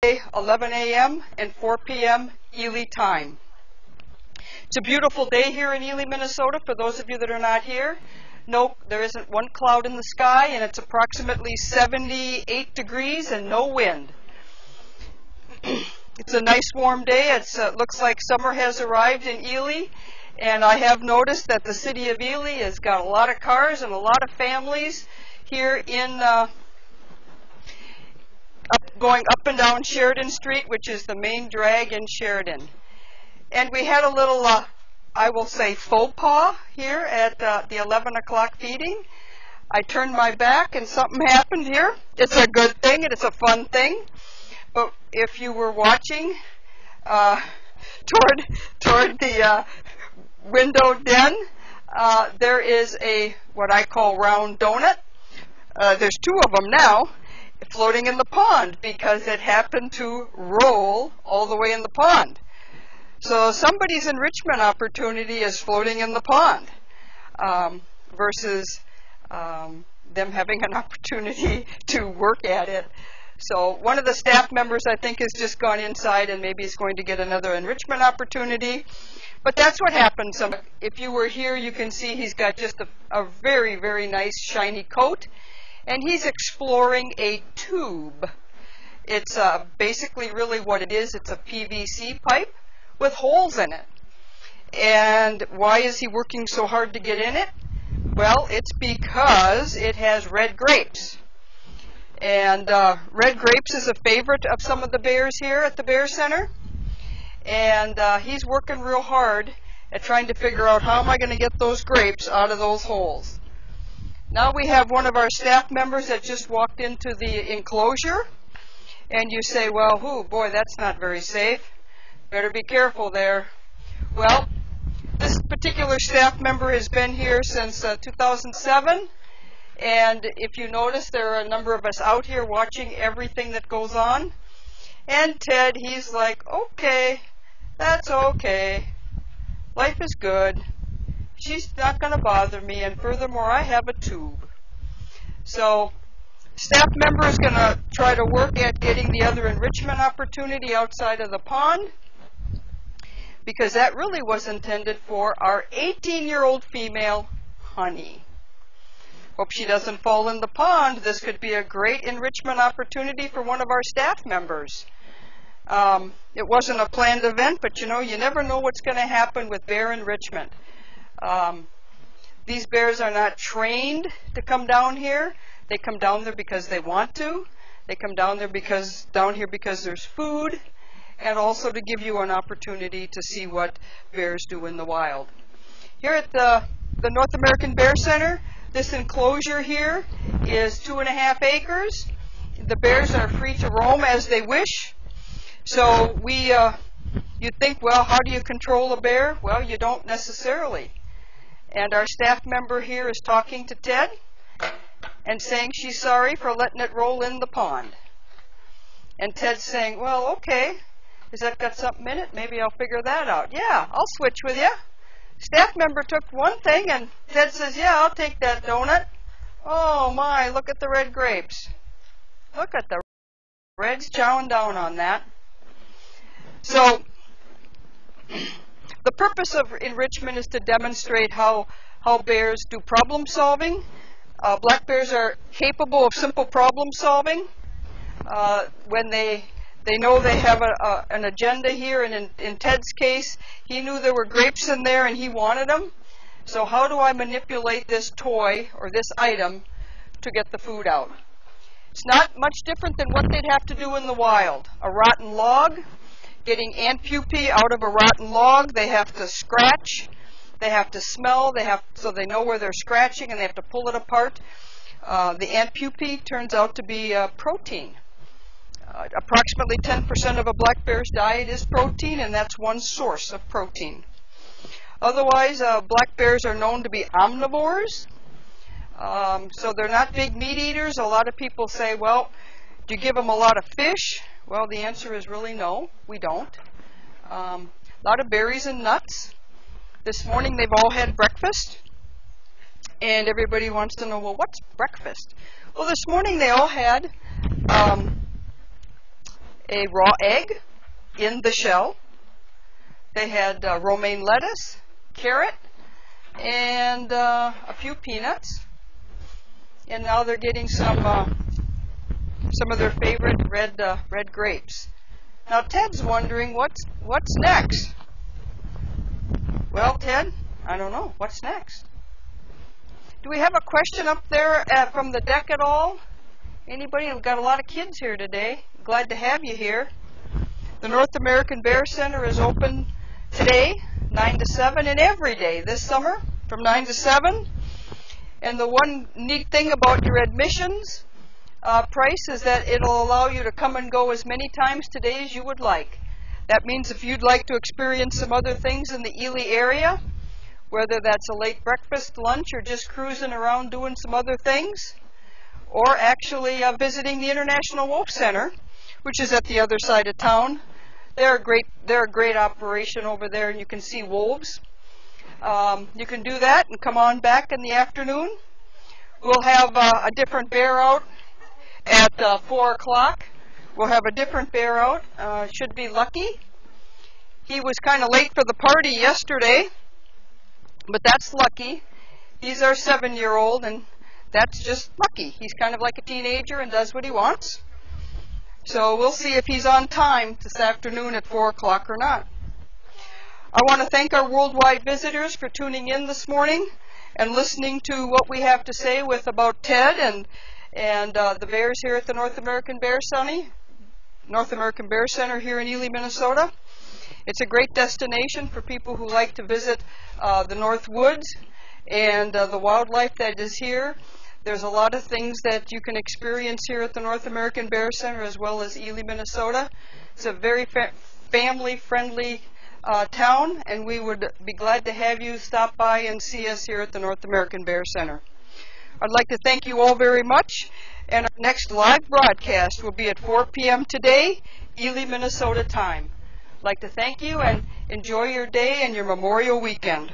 11 a.m. and 4 p.m. Ely time. It's a beautiful day here in Ely, Minnesota. For those of you that are not here, no, there isn't one cloud in the sky, and it's approximately 78 degrees and no wind. It's a nice warm day. It looks like summer has arrived in Ely, and I have noticed that the city of Ely has got a lot of cars and a lot of families here in going up and down Sheridan Street, which is the main drag in Sheridan. And we had a little, I will say, faux pas here at the 11 o'clock feeding. I turned my back and something happened here. It's a good thing and it's a fun thing. But if you were watching toward the window den, there is what I call round donut. There's two of them now, floating in the pond because it happened to roll all the way in the pond. So somebody's enrichment opportunity is floating in the pond versus them having an opportunity to work at it. So one of the staff members, I think, has just gone inside and maybe is going to get another enrichment opportunity. But that's what happens. If you were here, you can see he's got just a very, very nice shiny coat. And he's exploring a tube. It's basically really what it is. It's a PVC pipe with holes in it. And why is he working so hard to get in it? Well, it's because it has red grapes. And red grapes is a favorite of some of the bears here at the Bear Center. And he's working real hard at trying to figure out how am I going to get those grapes out of those holes. Now we have one of our staff members that just walked into the enclosure, and you say, well, boy, that's not very safe. Better be careful there. Well, this particular staff member has been here since 2007, and if you notice, there are a number of us out here watching everything that goes on. And Ted, he's like, okay, that's okay. Life is good. She's not going to bother me, and furthermore, I have a tube. So, staff member is going to try to work at getting the other enrichment opportunity outside of the pond, because that really was intended for our 18-year-old female, Honey. Hope she doesn't fall in the pond. This could be a great enrichment opportunity for one of our staff members. It wasn't a planned event, but you never know what's going to happen with bear enrichment. These bears are not trained to come down here. They come down there because they want to. They come down here because there's food, and also to give you an opportunity to see what bears do in the wild. Here at the North American Bear Center, this enclosure here is 2.5 acres. The bears are free to roam as they wish. So you think, well, how do you control a bear? Well, you don't necessarily. And our staff member here is talking to Ted and saying she's sorry for letting it roll in the pond. And Ted's saying, well, okay, has that got something in it? Maybe I'll figure that out. Yeah, I'll switch with you. Staff member took one thing, and Ted says, yeah, I'll take that donut. Oh, my, look at the red grapes. Look at the reds chowing down on that. So, the purpose of enrichment is to demonstrate how bears do problem solving. Black bears are capable of simple problem solving. When they know they have an agenda here, and in Ted's case, he knew there were grapes in there and he wanted them. So how do I manipulate this toy or this item to get the food out? It's not much different than what they'd have to do in the wild. A rotten log. Getting ant pupae out of a rotten log, they have to scratch, they have to smell, so they know where they're scratching, and they have to pull it apart. The ant pupae turns out to be protein. Approximately 10% of a black bear's diet is protein, and that's one source of protein. Otherwise, black bears are known to be omnivores, so they're not big meat eaters. A lot of people say, well, do you give them a lot of fish? Well, the answer is really no, we don't. A lot of berries and nuts. This morning they've all had breakfast, and everybody wants to know, well, what's breakfast? Well, this morning they all had a raw egg in the shell. They had romaine lettuce, carrot, and a few peanuts. And now they're getting some of their favorite red grapes. Now Ted's wondering what's next. Well, Ted, I don't know. What's next? Do we have a question up there from the deck at all? Anybody? We've got a lot of kids here today. Glad to have you here. The North American Bear Center is open today, 9 to 7, and every day this summer from 9 to 7. And the one neat thing about your admissions price is that it'll allow you to come and go as many times today as you would like. That means if you'd like to experience some other things in the Ely area, whether that's a late breakfast, lunch, or just cruising around doing some other things, or actually visiting the International Wolf Center, which is at the other side of town. They're a great operation over there, and you can see wolves. You can do that and come on back in the afternoon. We'll have a different bear out at 4 o'clock. We'll have a different bear out. Should be Lucky. He was kind of late for the party yesterday, but that's Lucky. He's our 7-year-old, and that's just Lucky. He's kind of like a teenager and does what he wants. So we'll see if he's on time this afternoon at 4 o'clock or not. I want to thank our worldwide visitors for tuning in this morning and listening to what we have to say about Ted and the bears here at the North American Bear Center here in Ely, Minnesota. It's a great destination for people who like to visit the North Woods and the wildlife that is here. There's a lot of things that you can experience here at the North American Bear Center as well as Ely, Minnesota. It's a very family-friendly town, and we would be glad to have you stop by and see us here at the North American Bear Center. I'd like to thank you all very much, and our next live broadcast will be at 4 p.m. today, Ely, Minnesota time. I'd like to thank you and enjoy your day and your Memorial Weekend.